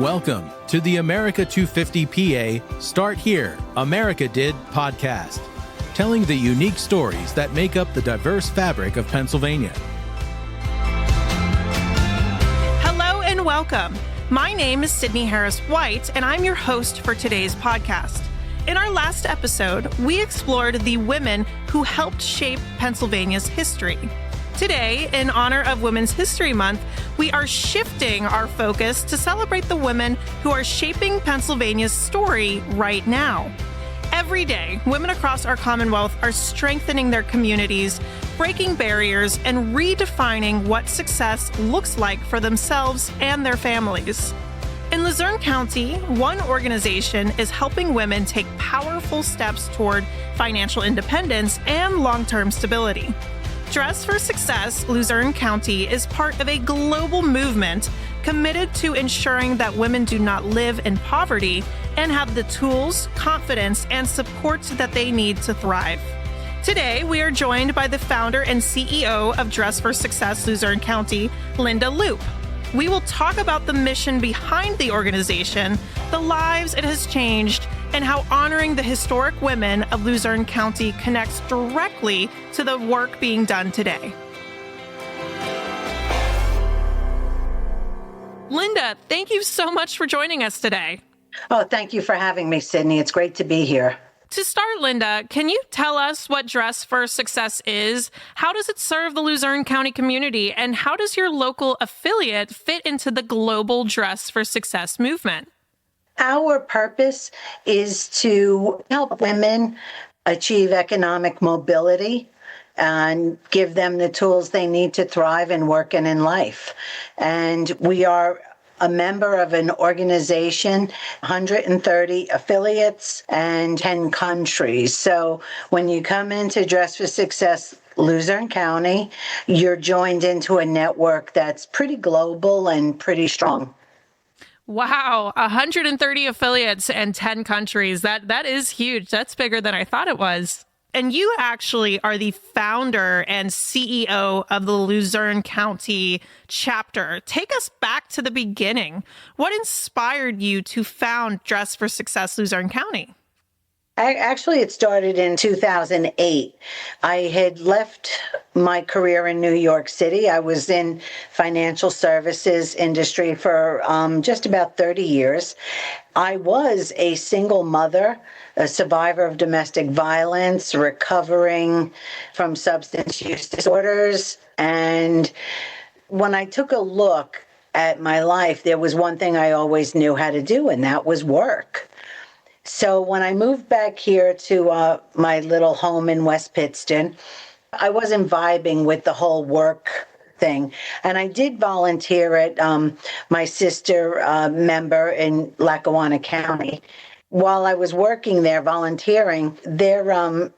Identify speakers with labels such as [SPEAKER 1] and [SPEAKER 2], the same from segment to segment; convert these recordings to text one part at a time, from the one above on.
[SPEAKER 1] Welcome to the America 250 PA Start Here, America Did podcast, telling the unique stories that make up the diverse fabric of Pennsylvania.
[SPEAKER 2] Hello and welcome. My name is Sydney Harris-White, and I'm your host for today's podcast. In our last episode, we explored the women who helped shape Pennsylvania's history. Today, in honor of Women's History Month, we are shifting our focus to celebrate the women who are shaping Pennsylvania's story right now. Every day, women across our Commonwealth are strengthening their communities, breaking barriers, and redefining what success looks like for themselves and their families. In Luzerne County, one organization is helping women take powerful steps toward financial independence and long-term stability. Dress for Success Luzerne County is part of a global movement committed to ensuring that women do not live in poverty and have the tools, confidence, and support that they need to thrive. Today, we are joined by the founder and CEO of Dress for Success Luzerne County, Linda Loop. We will talk about the mission behind the organization, the lives it has changed, and how honoring the historic women of Luzerne County connects directly to the work being done today. Linda, thank you so much for joining us today.
[SPEAKER 3] Oh, thank you for having me, Sydney. It's great to be here.
[SPEAKER 2] To start, Linda, can you tell us what Dress for Success is? How does it serve the Luzerne County community? And how does your local affiliate fit into the global Dress for Success movement?
[SPEAKER 3] Our purpose is to help women achieve economic mobility and give them the tools they need to thrive in work and in life. And we are a member of an organization, 130 affiliates and 10 countries. So when you come into Dress for Success Luzerne County, you're joined into a network that's pretty global and pretty strong.
[SPEAKER 2] Wow, 130 affiliates and 10 countries. That is huge. That's bigger than I thought it was. And you actually are the founder and CEO of the Luzerne County chapter. Take us back to the beginning. What inspired you to found Dress for Success Luzerne County?
[SPEAKER 3] Actually, it started in 2008. I had left my career in New York City. I was in financial services industry for just about 30 years. I was a single mother, a survivor of domestic violence, recovering from substance use disorders. And when I took a look at my life, there was one thing I always knew how to do, and that was work. So when I moved back here to my little home in West Pittston, I wasn't vibing with the whole work thing. And I did volunteer at my sister member in Lackawanna County. While I was working there volunteering, their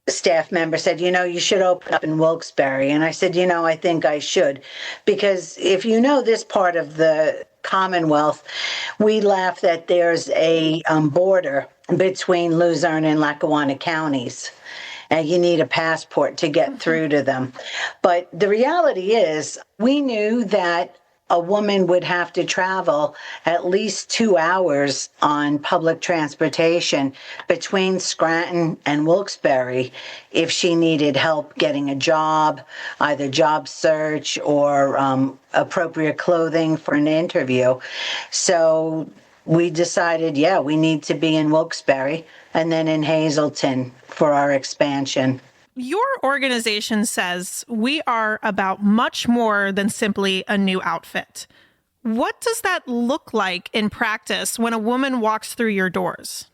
[SPEAKER 3] staff member said, you should open up in Wilkes-Barre. And I said, I think I should. Because if you know this part of the Commonwealth, we laugh that there's a border between Luzerne and Lackawanna counties. And you need a passport to get through to them. But the reality is, we knew that a woman would have to travel at least 2 hours on public transportation between Scranton and Wilkes-Barre if she needed help getting a job, either job search or appropriate clothing for an interview. So we decided, we need to be in Wilkes-Barre and then in Hazleton for our expansion.
[SPEAKER 2] Your organization says we are about much more than simply a new outfit. What does that look like in practice when a woman walks through your doors?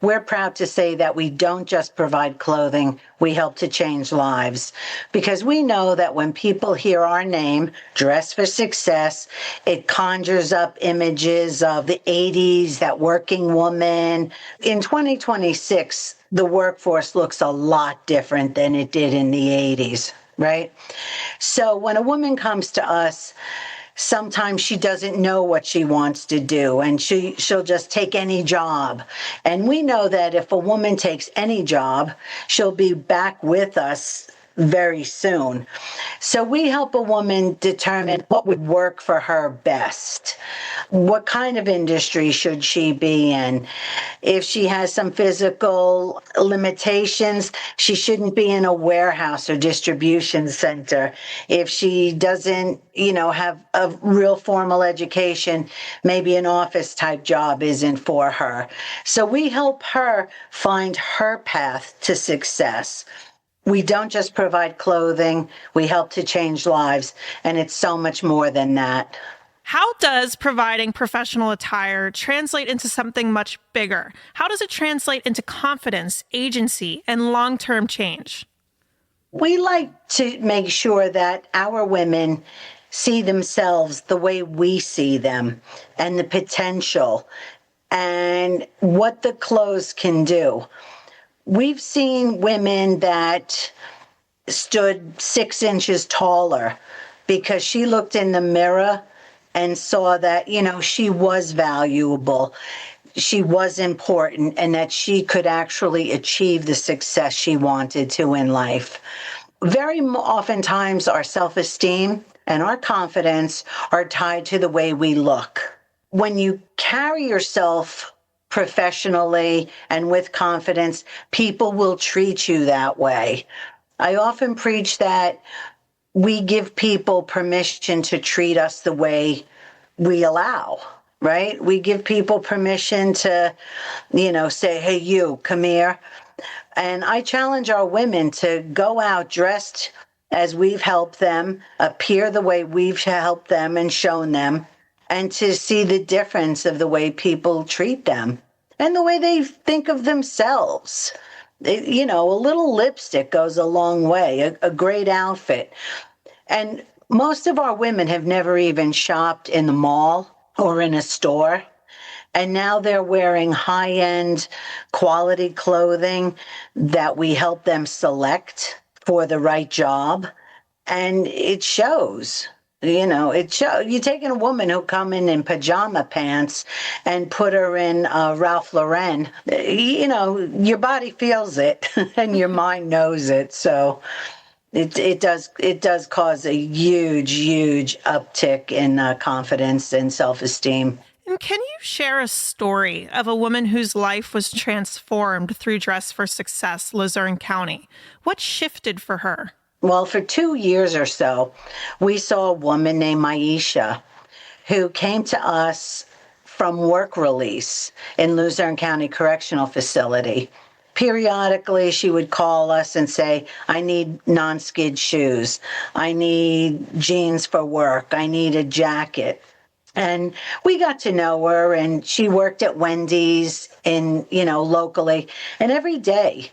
[SPEAKER 3] We're proud to say that we don't just provide clothing, we help to change lives. Because we know that when people hear our name, Dress for Success, it conjures up images of the 80s, that working woman. In 2026, the workforce looks a lot different than it did in the 80s, right? So when a woman comes to us, sometimes she doesn't know what she wants to do, and she'll just take any job. And we know that if a woman takes any job, she'll be back with us very soon. So we help a woman determine what would work for her best. What kind of industry should she be in? If she has some physical limitations, she shouldn't be in a warehouse or distribution center. If she doesn't, have a real formal education, maybe an office type job isn't for her. So we help her find her path to success. We don't just provide clothing, we help to change lives, and it's so much more than that.
[SPEAKER 2] How does providing professional attire translate into something much bigger? How does it translate into confidence, agency, and long-term change?
[SPEAKER 3] We like to make sure that our women see themselves the way we see them and the potential and what the clothes can do. We've seen women that stood 6 inches taller because she looked in the mirror and saw that, she was valuable, she was important, and that she could actually achieve the success she wanted to in life. Very oftentimes, our self-esteem and our confidence are tied to the way we look. When you carry yourself professionally and with confidence, people will treat you that way. I often preach that we give people permission to treat us the way we allow, right? We give people permission to, say, hey, you, come here. And I challenge our women to go out dressed as we've helped them, appear the way we've helped them and shown them, and to see the difference of the way people treat them and the way they think of themselves. A little lipstick goes a long way, a great outfit. And most of our women have never even shopped in the mall or in a store. And now they're wearing high-end quality clothing that we help them select for the right job. And it shows. You're taking a woman who come in pajama pants and put her in Ralph Lauren. Your body feels it and your mind knows it. So it does cause a huge uptick in confidence and self-esteem.
[SPEAKER 2] And can you share a story of a woman whose life was transformed through Dress for Success Luzerne County? What shifted for her?
[SPEAKER 3] Well, for 2 years or so, we saw a woman named Maisha who came to us from work release in Luzerne County Correctional Facility. Periodically, she would call us and say, I need non-skid shoes. I need jeans for work. I need a jacket. And we got to know her, and she worked at Wendy's locally. And every day,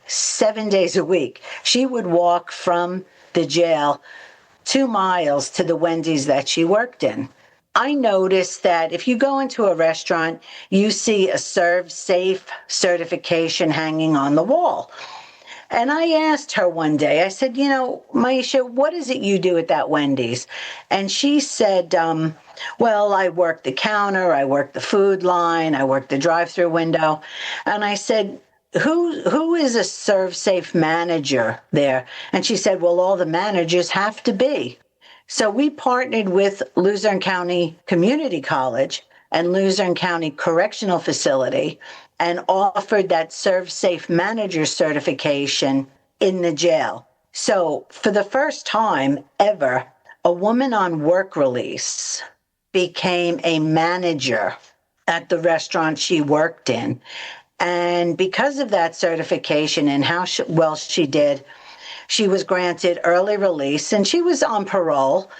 [SPEAKER 3] 7 days a week, she would walk from the jail 2 miles to the Wendy's that she worked in. I noticed that if you go into a restaurant, you see a Serve Safe certification hanging on the wall. And I asked her one day, I said, Maisha, what is it you do at that Wendy's? And she said, well, I work the counter, I work the food line, I work the drive-through window. And I said, who is a Serve Safe manager there? And she said, well, all the managers have to be. So we partnered with Luzerne County Community College and Luzerne County Correctional Facility and offered that Serve Safe manager certification in the jail. So for the first time ever, a woman on work release became a manager at the restaurant she worked in. And because of that certification and how well she did, she was granted early release, and she was on parole.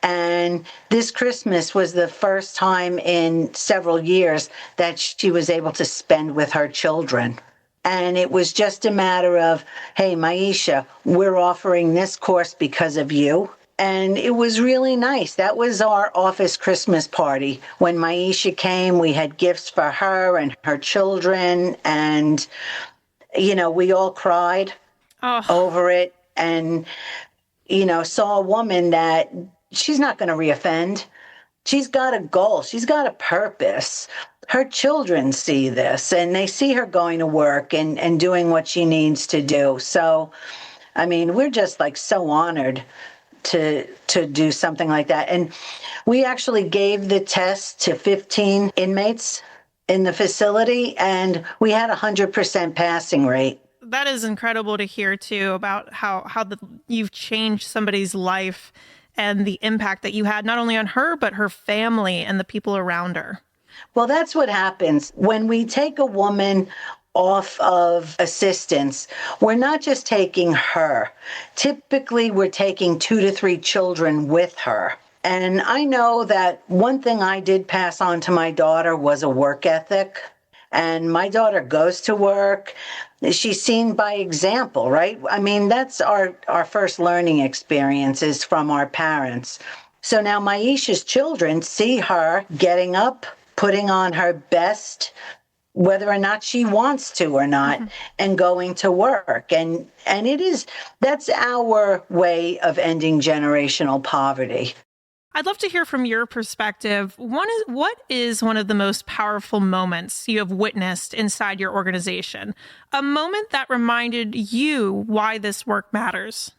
[SPEAKER 3] And this Christmas was the first time in several years that she was able to spend with her children. And it was just a matter of, hey, Maisha, we're offering this course because of you. And it was really nice. That was our office Christmas party. When Maisha came, we had gifts for her and her children. And, we all cried over it. And, saw a woman that she's not going to reoffend. She's got a goal. She's got a purpose. Her children see this, and they see her going to work and doing what she needs to do. So I mean, we're just like so honored to do something like that. And we actually gave the test to 15 inmates in the facility, and we had 100% passing rate.
[SPEAKER 2] That is incredible to hear too, about you've changed somebody's life and the impact that you had not only on her, but her family and the people around her.
[SPEAKER 3] Well, that's what happens when we take a woman off of assistance. We're not just taking her. Typically, we're taking 2 to 3 children with her. And I know that one thing I did pass on to my daughter was a work ethic. And my daughter goes to work. She's seen by example, right? I mean, that's our first learning experiences from our parents. So now Maisha's children see her getting up, putting on her best, whether or not she wants to or not, and going to work. And that's our way of ending generational poverty.
[SPEAKER 2] I'd love to hear from your perspective. What is one of the most powerful moments you have witnessed inside your organization? A moment that reminded you why this work matters?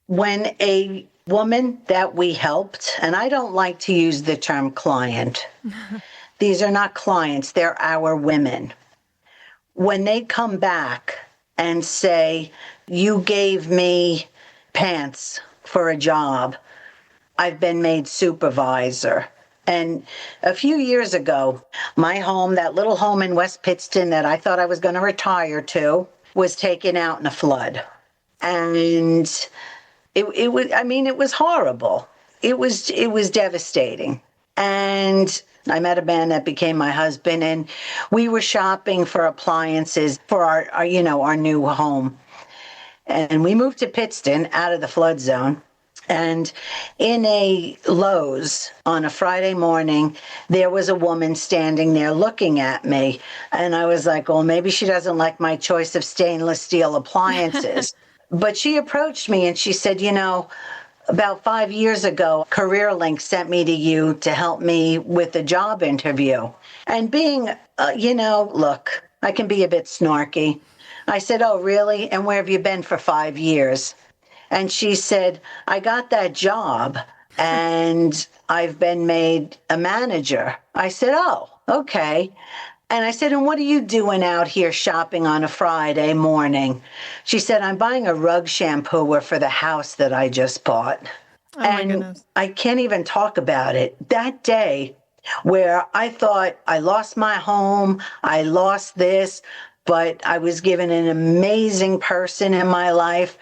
[SPEAKER 3] When a woman that we helped, and I don't like to use the term client. These are not clients, they're our women. When they come back and say, you gave me pants for a job, I've been made supervisor. And a few years ago, my home, that little home in West Pittston that I thought I was going to retire to, was taken out in a flood. And it was horrible. It was devastating. And I met a man that became my husband, and we were shopping for appliances for our new home. And we moved to Pittston out of the flood zone. And in a Lowe's on a Friday morning, there was a woman standing there looking at me. And I was like, well, maybe she doesn't like my choice of stainless steel appliances. But she approached me and she said, about 5 years ago, CareerLink sent me to you to help me with a job interview. And being, look, I can be a bit snarky. I said, oh, really? And where have you been for 5 years? And she said, I got that job and I've been made a manager. I said, oh, okay. And I said, and what are you doing out here shopping on a Friday morning? She said, I'm buying a rug shampooer for the house that I just bought.
[SPEAKER 2] Oh, my goodness.
[SPEAKER 3] I can't even talk about it. That day where I thought I lost my home, I lost this, but I was given an amazing person in my life.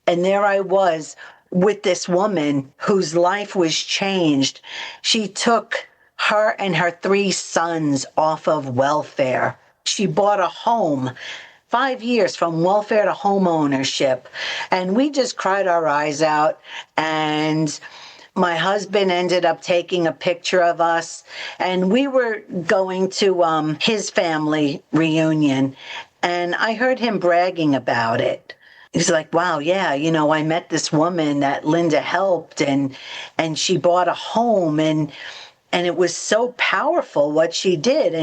[SPEAKER 3] And there I was with this woman whose life was changed. She took her and her 3 sons off of welfare. She bought a home, 5 years from welfare to home ownership. And we just cried our eyes out. And my husband ended up taking a picture of us. And we were going to his family reunion. And I heard him bragging about it. He's like, wow, yeah, I met this woman that Linda helped and she bought a home and it was so powerful what she did.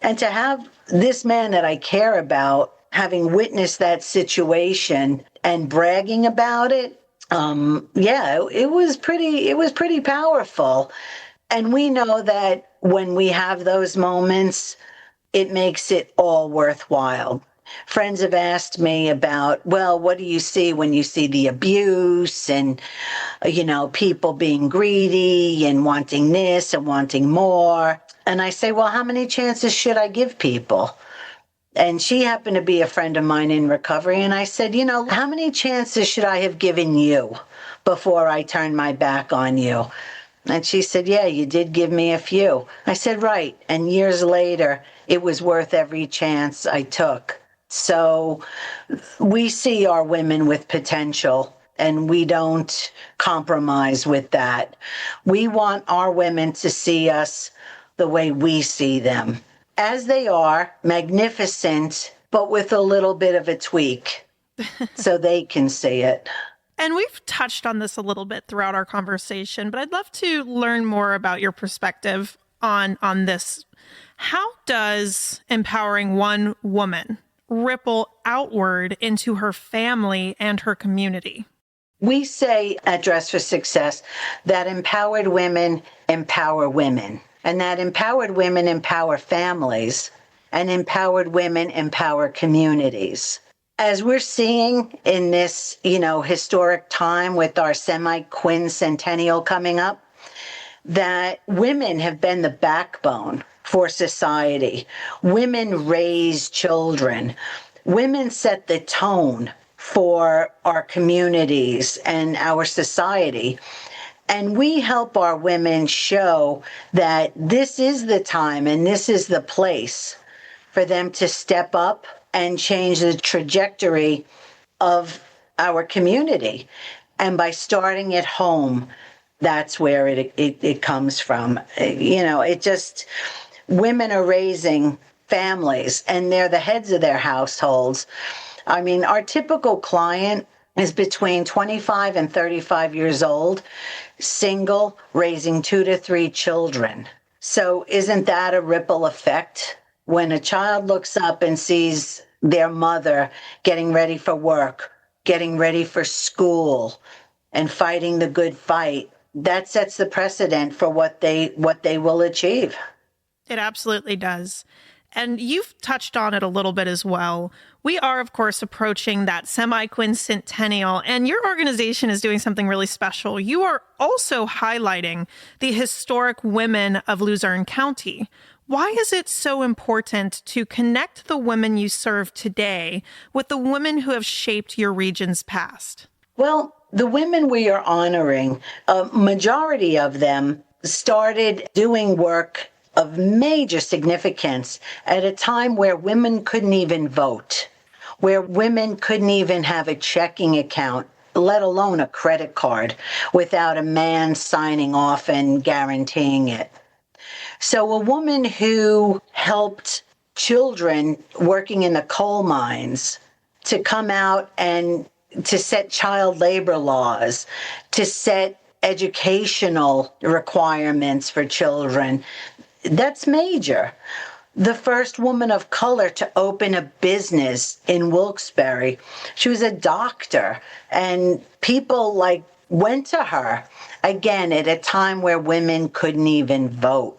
[SPEAKER 3] And to have this man that I care about having witnessed that situation and bragging about it, it was pretty powerful. And we know that when we have those moments, it makes it all worthwhile. Friends have asked me about, well, what do you see when you see the abuse and, people being greedy and wanting this and wanting more? And I say, well, how many chances should I give people? And she happened to be a friend of mine in recovery. And I said, how many chances should I have given you before I turned my back on you? And she said, yeah, you did give me a few. I said, right. And years later, it was worth every chance I took. So we see our women with potential and we don't compromise with that. We want our women to see us the way we see them, as they are, magnificent, but with a little bit of a tweak so they can see it.
[SPEAKER 2] And we've touched on this a little bit throughout our conversation, but I'd love to learn more about your perspective on this. How does empowering one woman ripple outward into her family and her community?
[SPEAKER 3] We say at Dress for Success that empowered women empower women, and that empowered women empower families, and empowered women empower communities. As we're seeing in this, historic time with our semi-quincentennial coming up, that women have been the backbone for society. Women raise children. Women set the tone for our communities and our society. And we help our women show that this is the time and this is the place for them to step up and change the trajectory of our community. And by starting at home, that's where it comes from. Women are raising families and they're the heads of their households. I mean, our typical client is between 25 and 35 years old, single, raising 2 to 3 children. So isn't that a ripple effect? When a child looks up and sees their mother getting ready for work, getting ready for school, and fighting the good fight, that sets the precedent for what they will achieve.
[SPEAKER 2] It absolutely does. And you've touched on it a little bit as well. We are, of course, approaching that semi-quincentennial, and your organization is doing something really special. You are also highlighting the historic women of Luzerne County. Why is it so important to connect the women you serve today with the women who have shaped your region's past?
[SPEAKER 3] Well, the women we are honoring, a majority of them started doing work of major significance at a time where women couldn't even vote, where women couldn't even have a checking account, let alone a credit card, without a man signing off and guaranteeing it. So a woman who helped children working in the coal mines to come out and to set child labor laws, to set educational requirements for children, that's major. The first woman of color to open a business in Wilkes-Barre. She was a doctor, and people went to her, again, at a time where women couldn't even vote.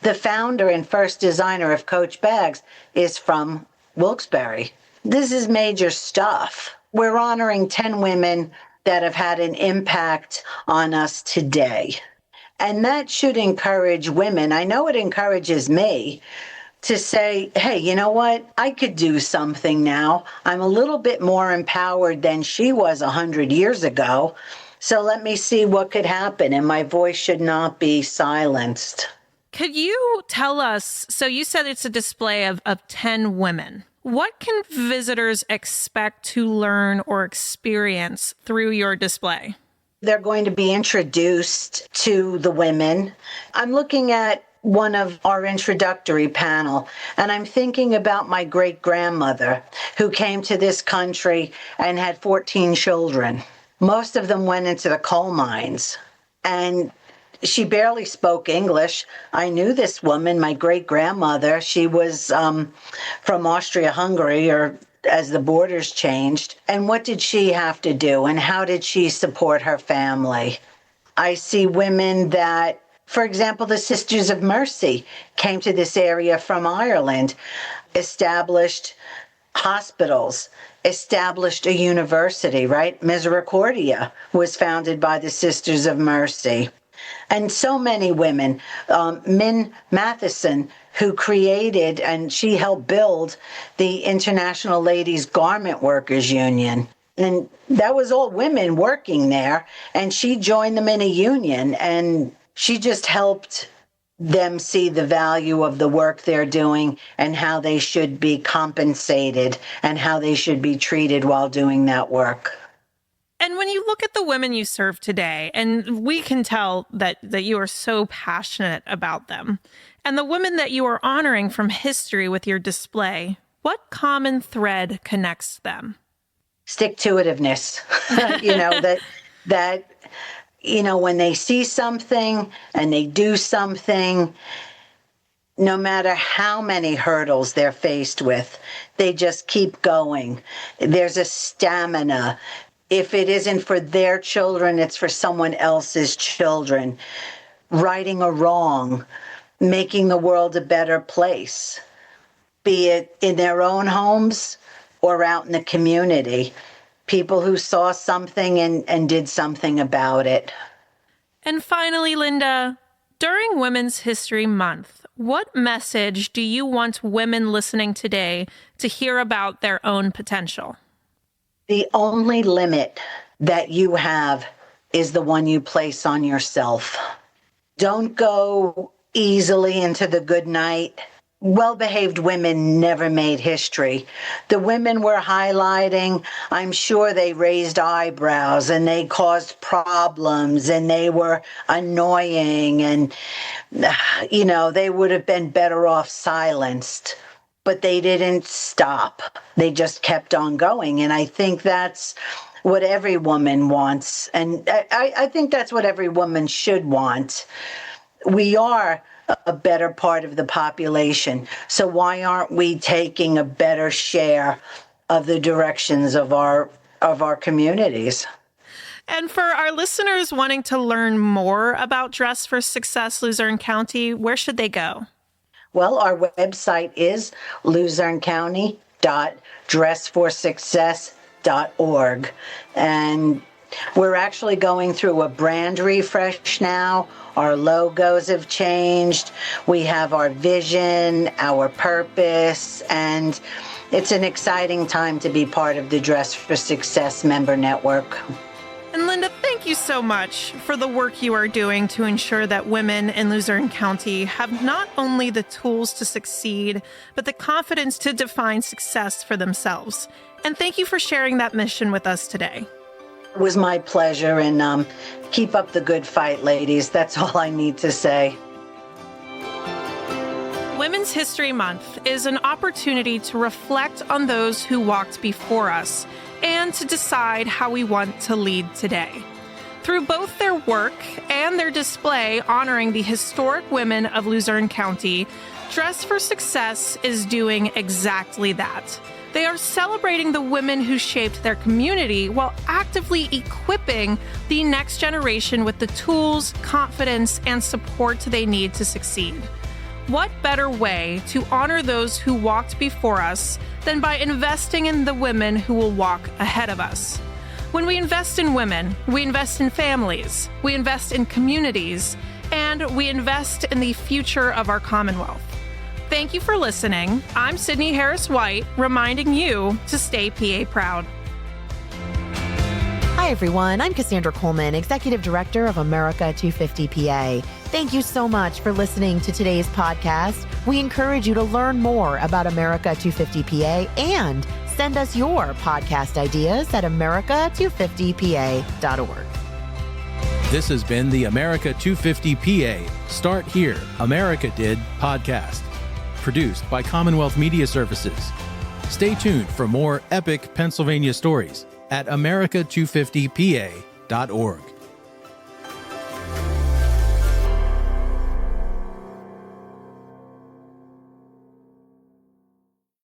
[SPEAKER 3] The founder and first designer of Coach bags is from Wilkes-Barre. This is major stuff. We're honoring 10 women that have had an impact on us today. And that should encourage women. I know it encourages me to say, hey, you know what? I could do something now. I'm a little bit more empowered than she was 100 years ago. So let me see what could happen. And my voice should not be silenced.
[SPEAKER 2] Could you tell us, so you said it's a display of 10 women. What can visitors expect to learn or experience through your display?
[SPEAKER 3] They're going to be introduced to the women. I'm looking at one of our introductory panel, and I'm thinking about my great-grandmother who came to this country and had 14 children. Most of them went into the coal mines, and she barely spoke English. I knew this woman, my great-grandmother. She was from Austria-Hungary, or as the borders changed. And what did she have to do? And how did she support her family? I see women that, for example, the Sisters of Mercy came to this area from Ireland, established hospitals, established a university, right? Misericordia was founded by the Sisters of Mercy. And so many women, Min Matheson, who created and she helped build the International Ladies Garment Workers Union. And that was all women working there. And she joined them in a union, and she just helped them see the value of the work they're doing and how they should be compensated and how they should be treated while doing that work.
[SPEAKER 2] And when you look at the women you serve today, and we can tell that you are so passionate about them, and the women that you are honoring from history with your display, what common thread connects them?
[SPEAKER 3] Stick-to-itiveness. When they see something and they do something, No matter how many hurdles they're faced with, they just keep going. There's a stamina. If it isn't for their children, it's for someone else's children. Righting a wrong, making the world a better place, be it in their own homes or out in the community. People who saw something and did something about it.
[SPEAKER 2] And finally, Linda, during Women's History Month, what message do you want women listening today to hear about their own potential?
[SPEAKER 3] The only limit that you have is the one you place on yourself. Don't go easily into the good night. Well-behaved women never made history. The women we're highlighting, I'm sure they raised eyebrows and they caused problems and they were annoying and, they would have been better off silenced. But they didn't stop. They just kept on going. And I think that's what every woman wants. And I think that's what every woman should want. We are a better part of the population. So why aren't we taking a better share of the directions of our communities?
[SPEAKER 2] And for our listeners wanting to learn more about Dress for Success Luzerne County, where should they go?
[SPEAKER 3] Well, our website is lusernecounty.dressforsuccess.org. And we're actually going through a brand refresh now. Our logos have changed. We have our vision, our purpose, and it's an exciting time to be part of the Dress for Success member network.
[SPEAKER 2] And Linda, thank you so much for the work you are doing to ensure that women in Luzerne County have not only the tools to succeed, but the confidence to define success for themselves. And thank you for sharing that mission with us today.
[SPEAKER 3] It was my pleasure, and keep up the good fight, ladies. That's all I need to say.
[SPEAKER 2] Women's History Month is an opportunity to reflect on those who walked before us and to decide how we want to lead today. Through both their work and their display honoring the historic women of Luzerne County, Dress for Success is doing exactly that. They are celebrating the women who shaped their community while actively equipping the next generation with the tools, confidence, and support they need to succeed. What better way to honor those who walked before us than by investing in the women who will walk ahead of us? When we invest in women, we invest in families, we invest in communities, and we invest in the future of our Commonwealth. Thank you for listening. I'm Sydney Harris-White, reminding you to stay PA proud.
[SPEAKER 4] Hi, everyone. I'm Cassandra Coleman, Executive Director of America 250 PA. Thank you so much for listening to today's podcast. We encourage you to learn more about America 250 PA and send us your podcast ideas at america250pa.org.
[SPEAKER 1] This has been the America 250 PA Start Here, America Did podcast, produced by Commonwealth Media Services. Stay tuned for more epic Pennsylvania stories at america250pa.org.